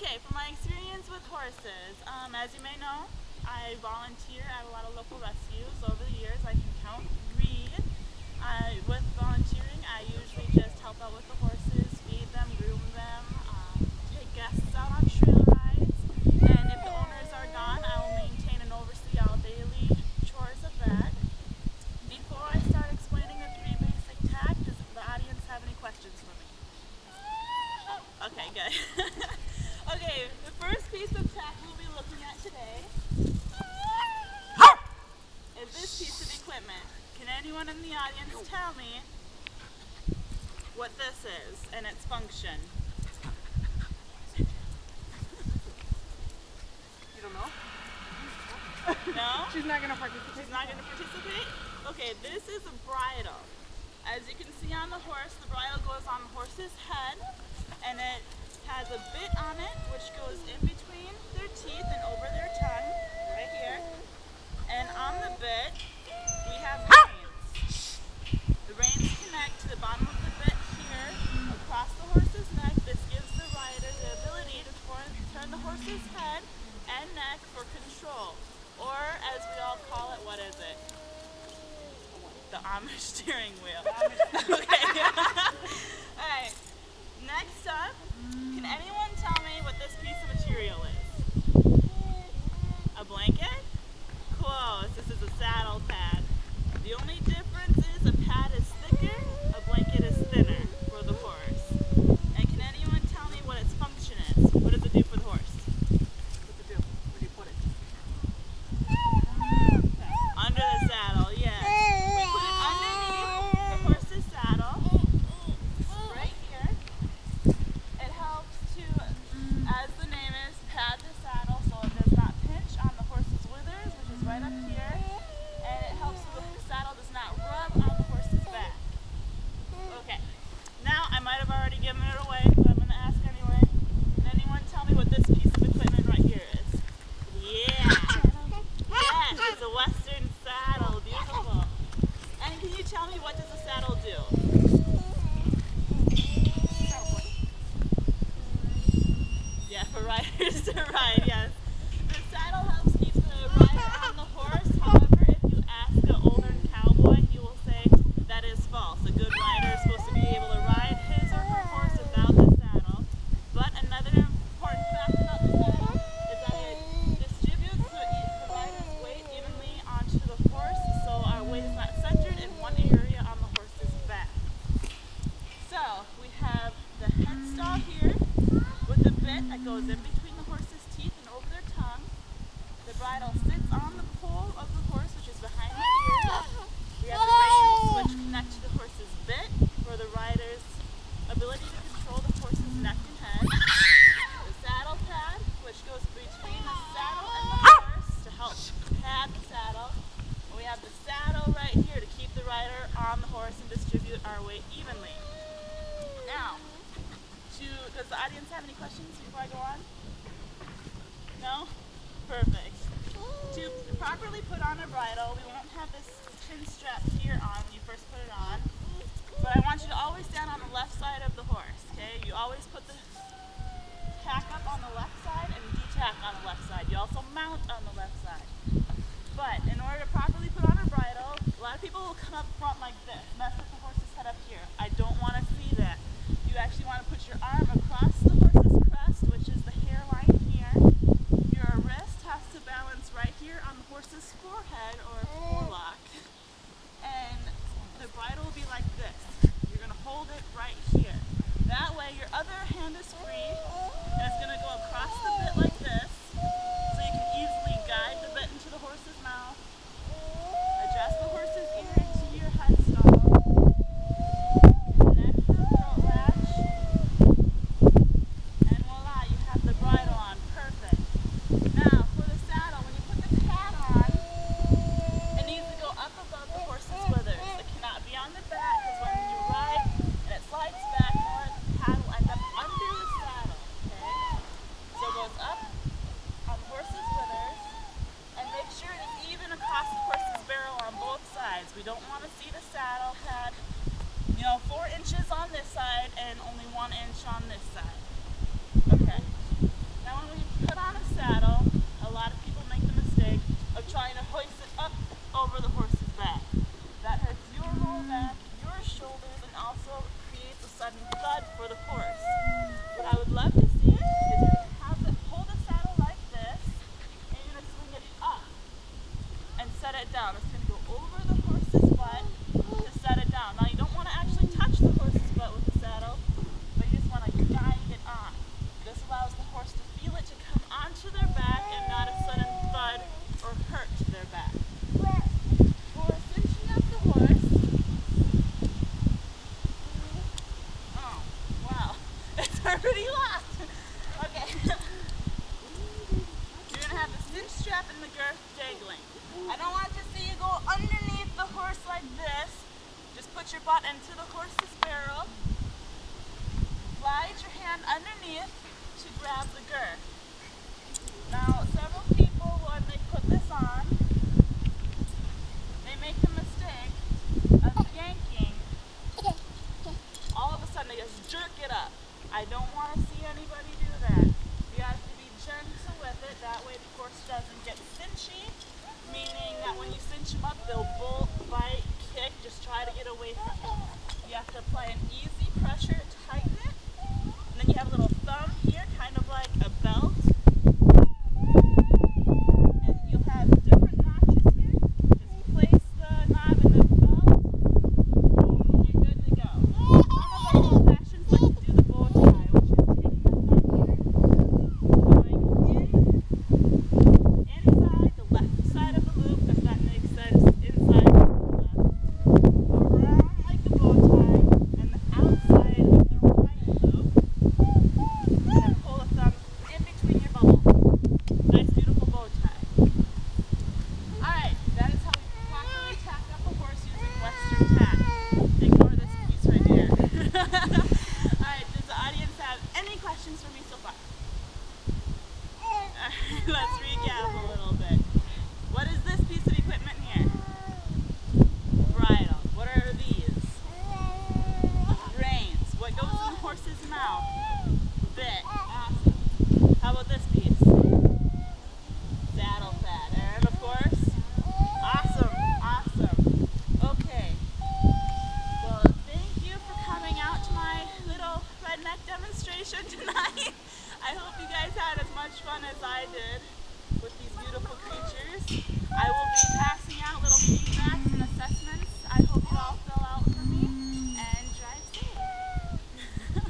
Okay, from my experience with horses, as you may know, I volunteer at a lot of local rescues. Over the years, I can count 3. With volunteering, I usually just help out with the horses, feed them, groom them, take guests out on trail rides, and if the owners are gone, I will maintain and oversee all daily chores of that. Before I start explaining the 3 basic tasks, does the audience have any questions for me? Okay, good. Okay, the first piece of tech we'll be looking at today is this piece of equipment. Can anyone in the audience tell me what this is and its function? You don't know? No? She's not going to participate. She's not going to participate? Okay, this is a bridle. As you can see on the horse, the bridle goes on the horse's head, and it has a bit on it which goes in between their teeth and over their tongue, right here. And on the bit, we have reins. The reins connect to the bottom of the bit here, across the horse's neck. This gives the rider the ability to turn the horse's head and neck for control. Or, as we all call it, what is it? The Amish steering wheel. Okay. Alright. Next up, can anyone tell me what this piece of material is? A blanket? Close. This is a saddle pad. The only difference is a pad is thicker, a blanket is thinner for the horse. And can anyone tell me what its function is? What does it do for the horse? What's it do? Where do you put it? Under the saddle, yes. We put it underneath the horse's saddle, right here. It helps to, as the name is, pad the saddle so it does not pinch on the horse's withers, which is right up here. And it helps so the saddle does not rub on the horse's back. Okay, now I might have already given it away, but I'm going to ask anyway. Can anyone tell me what this piece of equipment right here is? Yeah! Yes, it's a Western saddle. Beautiful. And can you tell me what does the saddle do? Yeah, for riders to ride, yes. The saddle helps keep the rider on the horse. However, if you ask an older cowboy, he will say that is false. A good rider is supposed to be able to ride his or her horse without the saddle. But another important fact about the saddle is that it distributes the rider's weight evenly onto the horse, so our weight is not centered in one area on the horse's back. So, we have the headstall here with the bit that goes in between the horse's teeth and over their tongue. The bridle sits on the pole of the horse, which is behind the ears. We have the reins, which connect to the horse's bit for the rider's ability to control the horse's neck and head. The saddle pad, which goes between the saddle and the horse to help pad the saddle. And we have the saddle right here to keep the rider on the horse and distribute our weight evenly. Now, does the audience have any questions before I go on? No? Perfect. To properly put on a bridle, we won't have this chin strap here on when you first put it on, but I want you to always stand on the left side of the horse, okay? You always put the tack up on the left side and de-tack on the left side. You also mount on the left side. But in order to properly put on a bridle, a lot of people will come up front like this, mess with the horse's head up here. I don't want to see that. You actually want to put your arm across the horse's crest, which is the hairline here. Your wrist has to balance right here on the horse's forehead or forelock. And the bridle will be like this. You're going to hold it right here. That way your other hand is free, and it's going to go across the bit like this, so you can easily guide the bit into the horse's mouth, adjust the horse's ear into your headstall, connect the throat latch, and voila, you have the bridle on. Perfect. Now, for the saddle, when you put the pad on, it needs to go up above the horse's withers. It cannot be on the back, because when you ride and it slides back more, the pad will end up under the saddle, okay? So it goes up on the horse's withers, and make sure it is even across the horse's barrel on both sides. We don't want to see the saddle pad, 4 inches on this side and only 1 inch on this side. Okay. Now when we put on a saddle, a lot of people make the mistake of trying to hoist it up over the horse's back. That hurts your lower back, your shoulders, and also creates a sudden thud for the horse. What I would love to see is you have it hold the saddle like this, and you're going to swing it up and set it down. It's going to go over the horse's butt to set it down. Now you don't want to actually touch the horse's butt with the saddle, but you just want to guide it on. This allows the horse to feel it to come onto their back and not a sudden thud or hurt to their back. For cinching up the horse, oh wow, it's already lost. Okay, you're going to have the cinch strap and the girth dangling. I don't want to see you go underneath the horse like this. Just put your butt into the horse's barrel. Slide your hand underneath to grab the girth. Now, several people, when they put this on, they make the mistake of yanking. All of a sudden, they just jerk it up. I don't want to see anybody do that. You have to be gentle with it. That way the horse doesn't get cinchy, meaning that when you cinch them up, they'll bolt, bite, kick, just try to get away from you. You have to apply an easy pressure, tighten it, and then you have a little thumb here, kind of like a belt. And you'll have different notches here. Just place the knob in the belt, and you're good to go. Some of our old fashions like to do the bow tie, which is taking the thumb here, going inside the left side of the loop, if that makes sense, inside the left, around like the bow tie, and the outside of the right loop, and then pull a thumb in between your bubble. Nice, beautiful bow tie. Alright, that is how we properly tack up a horse using Western tack. Ignore this piece right here. Alright, does the audience have any questions for me so far? Alright, let's recap a little bit. What is this piece of equipment here? Bridle. What are these? Reins. What goes in the horse's mouth? Bit. Awesome. How about this piece? Saddle pad. And of course, awesome, awesome. Okay. Well, thank you for coming out to my little redneck demonstration tonight. I hope you guys had as much fun as I did.